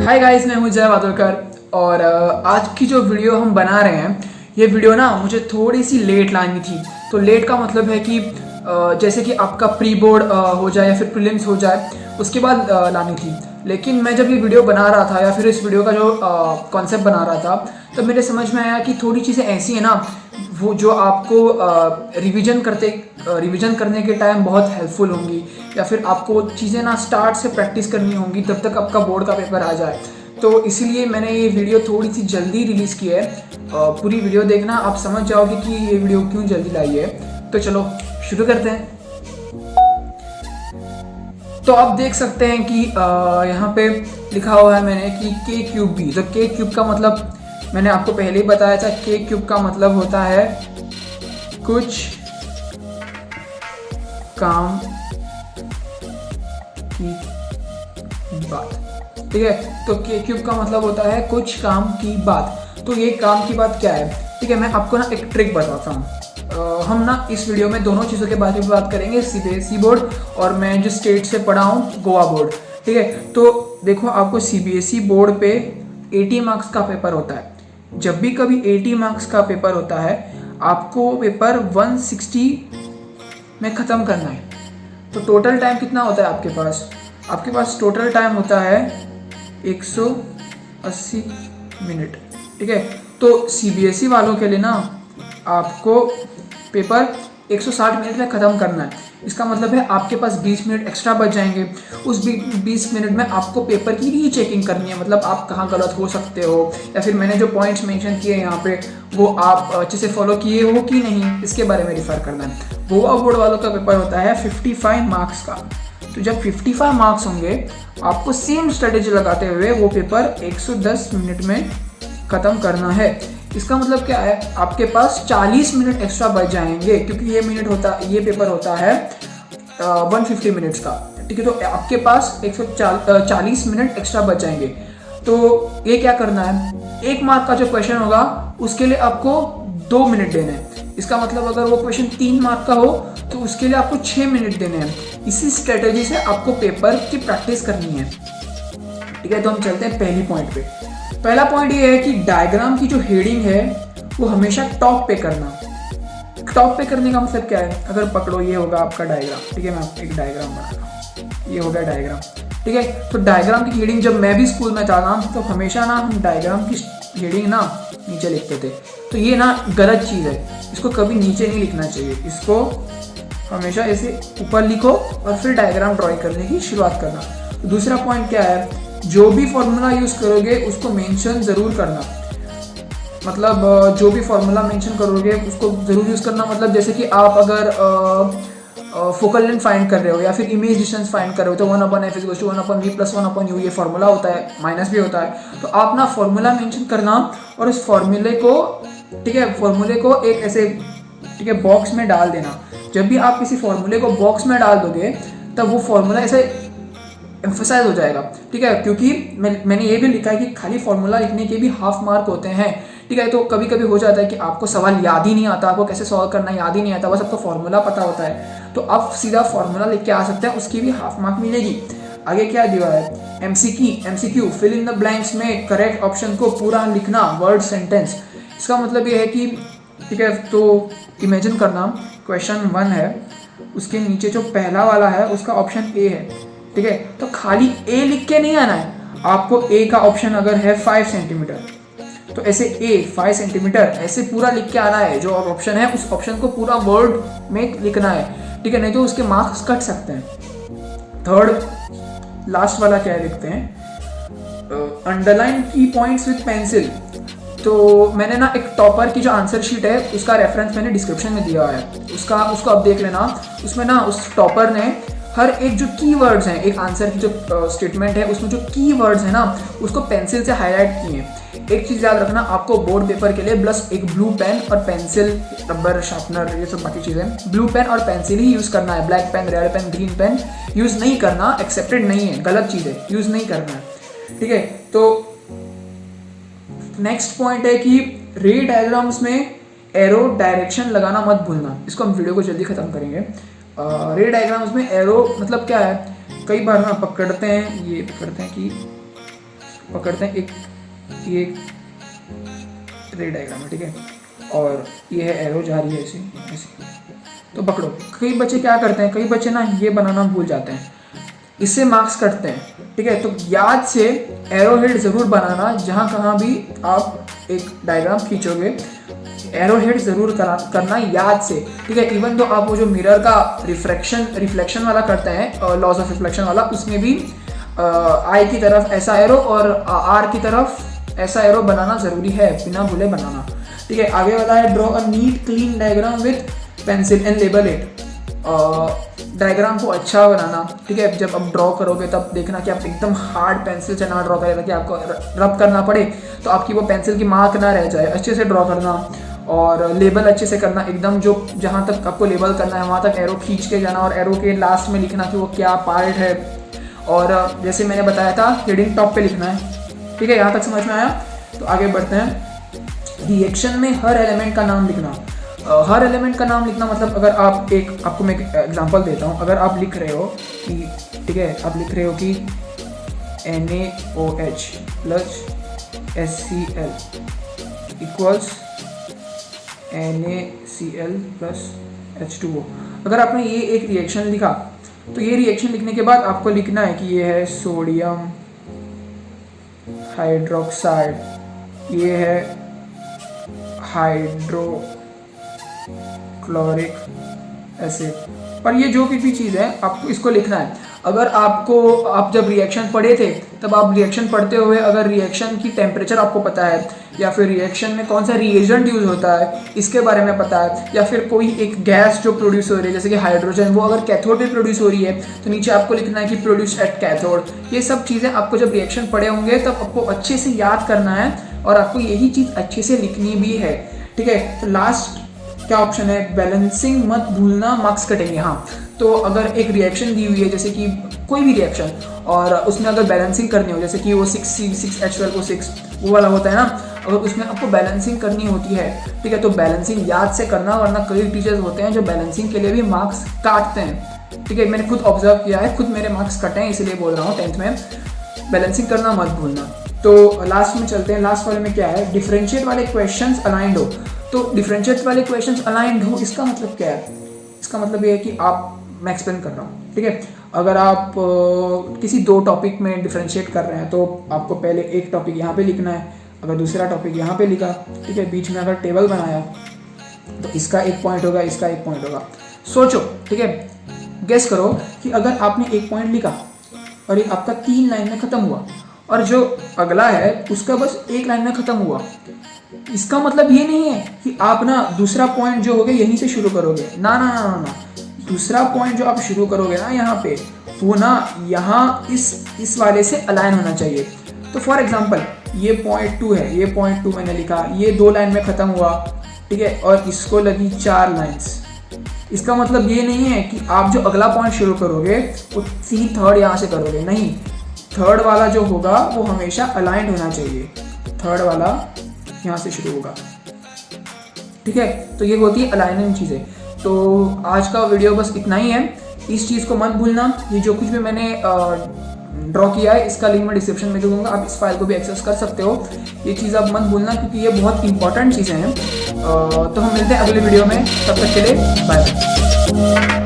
Hi guys, मैं हूं जय वादोलकर और आज की जो वीडियो हम बना रहे हैं ये वीडियो ना मुझे थोड़ी सी लेट लानी थी। तो लेट का मतलब है कि जैसे कि आपका प्री बोर्ड हो जाए या फिर प्रीलिम्स हो जाए उसके बाद लानी थी। लेकिन मैं जब ये वीडियो बना रहा था या फिर इस वीडियो का जो कॉन्सेप्ट बना रहा था तो मेरे समझ में आया कि थोड़ी चीज़ें ऐसी हैं ना वो जो आपको रिवीजन करने के टाइम बहुत हेल्पफुल होंगी या फिर आपको चीज़ें ना स्टार्ट से प्रैक्टिस करनी होंगी तब तक आपका बोर्ड का पेपर आ जाए। तो इसीलिए मैंने ये वीडियो थोड़ी सी जल्दी रिलीज़ की है। पूरी वीडियो देखना, आप समझ जाओगे कि ये वीडियो क्यों जल्दी लाई है। तो चलो शुरू करते हैं। तो आप देख सकते हैं कि यहाँ पे लिखा हुआ है मैंने कि के क्यूब बी। तो के क्यूब का मतलब मैंने आपको पहले ही बताया था, के क्यूब का मतलब होता है कुछ काम की बात। ठीक है, तो के क्यूब का मतलब होता है कुछ काम की बात। तो ये काम की बात क्या है? ठीक है, मैं आपको ना एक ट्रिक बताता हूँ। हम ना इस वीडियो में दोनों चीज़ों के बारे में बात करेंगे, सीबीएसई बोर्ड और मैं जिस स्टेट से पढ़ा हूँ गोवा बोर्ड। ठीक है, तो देखो आपको सीबीएसई बोर्ड पे 80 मार्क्स का पेपर होता है। जब भी कभी 80 मार्क्स का पेपर होता है आपको पेपर 160 में ख़त्म करना है। तो टोटल टाइम कितना होता है आपके पास? आपके पास टोटल टाइम होता है 180 मिनट। ठीक है, तो सीबीएसई वालों के लिए ना आपको पेपर 160 मिनट में ख़त्म करना है। इसका मतलब है आपके पास 20 मिनट एक्स्ट्रा बच जाएंगे। उस 20 मिनट में आपको पेपर की रीचेकिंग करनी है, मतलब आप कहाँ गलत हो सकते हो या फिर मैंने जो पॉइंट्स मेंशन किए यहाँ पे वो आप अच्छे से फॉलो किए हो कि नहीं, इसके बारे में रिफर करना है। गोवा बोर्ड वालों का पेपर होता है 55 मार्क्स का। तो जब 55 मार्क्स होंगे आपको सेम स्ट्रेटेजी लगाते हुए वो पेपर 110 मिनट में ख़त्म करना है। इसका मतलब क्या है? आपके पास 40 मिनट एक्स्ट्रा बच जाएंगे क्योंकि ये पेपर होता है 150 मिनट्स का। ठीक है, तो आपके पास 140 मिनट एक्स्ट्रा बच जाएंगे। तो ये क्या करना है, 1 मार्क का जो क्वेश्चन होगा उसके लिए आपको 2 मिनट देने हैं। इसका मतलब अगर वो क्वेश्चन 3 मार्क का हो तो उसके लिए आपको 6 मिनट देने हैं। इसी स्ट्रेटेजी से आपको पेपर की प्रैक्टिस करनी है। ठीक है, तो हम चलते हैं पहली पॉइंट पे। पहला पॉइंट ये है कि डायग्राम की जो हेडिंग है वो हमेशा टॉप पे करना। टॉप पे करने का मतलब क्या है? अगर पकड़ो ये होगा आपका डायग्राम। ठीक है, मैं एक डायग्राम बना रहा हूँ, ये हो गया डायग्राम। ठीक है, तो डायग्राम की हेडिंग जब मैं भी स्कूल में था ना तो हमेशा ना हम डायग्राम की हेडिंग ना नीचे लिखते थे। तो ये ना गलत चीज़ है, इसको कभी नीचे नहीं लिखना चाहिए। इसको हमेशा ऐसे ऊपर लिखो और फिर डायग्राम ड्राइंग करने की शुरुआत करना। तो दूसरा पॉइंट क्या है, जो भी फॉर्मूला यूज़ करोगे उसको मेंशन ज़रूर करना। मतलब जो भी फॉर्मूला मेंशन करोगे उसको ज़रूर यूज़ करना। मतलब जैसे कि आप अगर फोकल लेंथ फाइंड कर रहे हो या फिर इमेज डिस्टेंस फाइंड कर रहे हो तो 1/f=1/v+1/u ये फॉर्मूला होता है, माइनस भी होता है। तो आप ना फॉर्मूला मेंशन करना और उस फॉर्मूले को, ठीक है, फॉर्मूले को एक ऐसे, ठीक है, बॉक्स में डाल देना। जब भी आप किसी फॉर्मूले को बॉक्स में डाल दोगे तब वो फॉर्मूला ऐसे एम्फोसाइज हो जाएगा। ठीक है, क्योंकि मैंने ये भी लिखा है कि खाली फॉर्मूला लिखने के भी हाफ मार्क होते हैं। ठीक है, तो कभी कभी हो जाता है कि आपको सवाल याद ही नहीं आता, आपको कैसे सॉल्व करना याद ही नहीं आता, बस आपको फॉर्मूला पता होता है तो आप सीधा फॉर्मूला लिख के आ सकते हैं, उसकी भी हाफ मार्क मिलेगी। आगे क्या दिया है, MCQ fill in the blanks में करेक्ट ऑप्शन को पूरा लिखना, वर्ड सेंटेंस। इसका मतलब ये है कि, ठीक है, तो इमेजिन करना क्वेश्चन 1 है, उसके नीचे जो पहला वाला है उसका ऑप्शन ए है। ठीक है, तो खाली ए लिख के नहीं आना है आपको। ए का ऑप्शन अगर है 5 सेंटीमीटर तो ऐसे ए 5 सेंटीमीटर ऐसे पूरा लिख के आना है। जो ऑप्शन है उस ऑप्शन को पूरा वर्ड में लिखना है। ठीक है, नहीं तो उसके मार्क्स कट सकते हैं। थर्ड लास्ट वाला क्या लिखते हैं, अंडरलाइन की पॉइंट्स विद पेंसिल। तो मैंने ना एक टॉपर की जो आंसर शीट है उसका रेफरेंस मैंने डिस्क्रिप्शन में दिया है, उसको आप देख लेना। उसमें ना उस टॉपर ने हर एक जो कीवर्ड्स हैं, एक आंसर की जो स्टेटमेंट है उसमें जो कीवर्ड्स हैं ना उसको पेंसिल से हाईलाइट किए हैं। एक चीज़ याद रखना, आपको बोर्ड पेपर के लिए बस एक ब्लू पेन और पेंसिल, रबर, शार्पनर, ये सब बाकी चीज़ें, ब्लू पेन और पेंसिल ही यूज़ करना है। Black pen, red pen, green pen use नहीं करना, एक्सेप्टेड नहीं है, गलत चीज़ है, यूज़ नहीं करना है। ठीक है, तो नेक्स्ट पॉइंट है कि रे डायग्राम्स में एरो डायरेक्शन लगाना मत भूलना। इसको हम वीडियो को जल्दी ख़त्म करेंगे। रे डायग्राम्स में एरो मतलब क्या है, कई बार ना पकड़ते हैं कि पकड़ते हैं, ये रे डायग्राम है, ठीक है, और ये है एरो जा रही है ऐसे ऐसे, तो पकड़ो। कई बच्चे क्या करते हैं, कई बच्चे ना ये बनाना भूल जाते हैं, इससे मार्क्स कटते हैं, ठीक है। तो याद से एरो हेड ज़रूर बनाना, जहाँ कहाँ भी आप एक डायग्राम खींचोगे एरो हेड ज़रूर करना याद से, ठीक है। इवन तो आप वो जो मिरर का रिफ्लेक्शन वाला करते हैं, लॉस ऑफ रिफ्लेक्शन वाला, उसमें भी आई की तरफ ऐसा एरो और आर की तरफ ऐसा एरो बनाना ज़रूरी है, बिना भूले बनाना, ठीक है। आगे वाला है draw a neat clean diagram with pencil and label it. Diagram को अच्छा बनाना, ठीक है। जब आप ड्रॉ करोगे तब देखना कि आप एकदम हार्ड पेंसिल से ना ड्रॉ करें, ताकि आपको रब करना पड़े तो आपकी वो पेंसिल की मार्क ना रह जाए। अच्छे से ड्रॉ करना और लेबल अच्छे से करना, एकदम जो जहाँ तक आपको लेबल करना है वहाँ तक एरो खींच के जाना, और एरो के लास्ट में लिखना कि वो क्या पार्ट है। और जैसे मैंने बताया था हेडिंग टॉप पे लिखना है, ठीक है। यहाँ तक समझ में आया? तो आगे बढ़ते हैं। रिएक्शन में हर एलिमेंट का नाम लिखना। हर एलिमेंट का नाम लिखना मतलब, अगर आप आपको मैं एक एग्जांपल देता हूँ। अगर आप लिख रहे हो कि, ठीक है, आप लिख रहे हो कि NaOH plus HCl equals NaCl plus H2O। अगर आपने ये एक रिएक्शन लिखा, तो ये रिएक्शन लिखने के बाद आपको लिखना है कि ये है सोडियम हाइड्रोक्साइड, ये है हाइड्रोक्लोरिक एसिड। पर ये जो भी चीज़ है आपको इसको लिखना है। अगर आप जब रिएक्शन पढ़े थे तब आप रिएक्शन पढ़ते हुए अगर रिएक्शन की टेम्परेचर आपको पता है, या फिर रिएक्शन में कौन सा रिएजेंट यूज़ होता है इसके बारे में पता है, या फिर कोई एक गैस जो प्रोड्यूस हो रही है जैसे कि हाइड्रोजन, वो अगर कैथोड पे प्रोड्यूस हो रही है तो नीचे आपको लिखना है कि प्रोड्यूस एट कैथोड। ये सब चीज़ें आपको जब रिएक्शन पढ़े होंगे तब आपको अच्छे से याद करना है, और आपको यही चीज़ अच्छे से लिखनी भी है, ठीक है। तो लास्ट क्या ऑप्शन है, बैलेंसिंग मत भूलना, मार्क्स कटेंगे। हाँ, तो अगर एक रिएक्शन दी हुई है जैसे कि कोई भी रिएक्शन, और उसमें अगर बैलेंसिंग करनी हो, जैसे कि वो 6C6H12O6 वो वाला होता है ना, अगर उसमें आपको बैलेंसिंग करनी होती है, ठीक है, तो बैलेंसिंग याद से करना, वरना कई टीचर्स होते हैं जो बैलेंसिंग के लिए भी मार्क्स काटते हैं, ठीक है। मैंने खुद ऑब्जर्व किया है, खुद मेरे मार्क्स कटे हैं, इसलिए बोल रहा हूँ। 10th में बैलेंसिंग करना मत भूलना। तो लास्ट में चलते हैं। लास्ट वाले में क्या है, डिफरेंशिएट वाले क्वेश्चंस अलाइंड हो। तो डिफरेंशिएट वाले क्वेश्चंस अलाइंड हो, इसका मतलब क्या है? इसका मतलब ये है कि मैं एक्सप्लेन कर रहा हूँ, ठीक है। अगर आप किसी दो टॉपिक में डिफरेंशिएट कर रहे हैं तो आपको पहले एक टॉपिक यहाँ पे लिखना है, अगर दूसरा टॉपिक यहाँ पे लिखा, ठीक है, बीच में अगर टेबल बनाया तो इसका एक पॉइंट होगा, इसका एक पॉइंट होगा। सोचो, ठीक है, गेस करो कि अगर आपने एक पॉइंट लिखा और ये आपका 3 लाइन में ख़त्म हुआ, और जो अगला है उसका बस 1 लाइन में ख़त्म हुआ, इसका मतलब ये नहीं है कि आप ना दूसरा पॉइंट जो होगा यहीं से शुरू करोगे। ना ना ना ना ना, दूसरा पॉइंट जो आप शुरू करोगे ना यहाँ पे, वो ना यहाँ इस वाले से अलाइन होना चाहिए। तो फॉर एग्जांपल ये पॉइंट 2 है, ये पॉइंट 2 मैंने लिखा, ये 2 लाइन में ख़त्म हुआ, ठीक है, और इसको लगी 4 लाइन्स। इसका मतलब ये नहीं है कि आप जो अगला पॉइंट शुरू करोगे वो थर्ड यहाँ से करोगे, नहीं। थर्ड वाला जो होगा वो हमेशा अलाइंड होना चाहिए, थर्ड वाला यहाँ से शुरू होगा, ठीक है। तो ये होती है अलाइनिंग चीज़ें। तो आज का वीडियो बस इतना ही है। इस चीज़ को मत भूलना, ये जो कुछ भी मैंने ड्रॉ किया है इसका लिंक मैं डिस्क्रिप्शन में दूंगा, आप इस फाइल को भी एक्सेस कर सकते हो। ये चीज़ आप मत भूलना क्योंकि ये बहुत इंपॉर्टेंट चीज़ें हैं। तो हम मिलते हैं अगले वीडियो में, तब तक के लिए बाय बाय।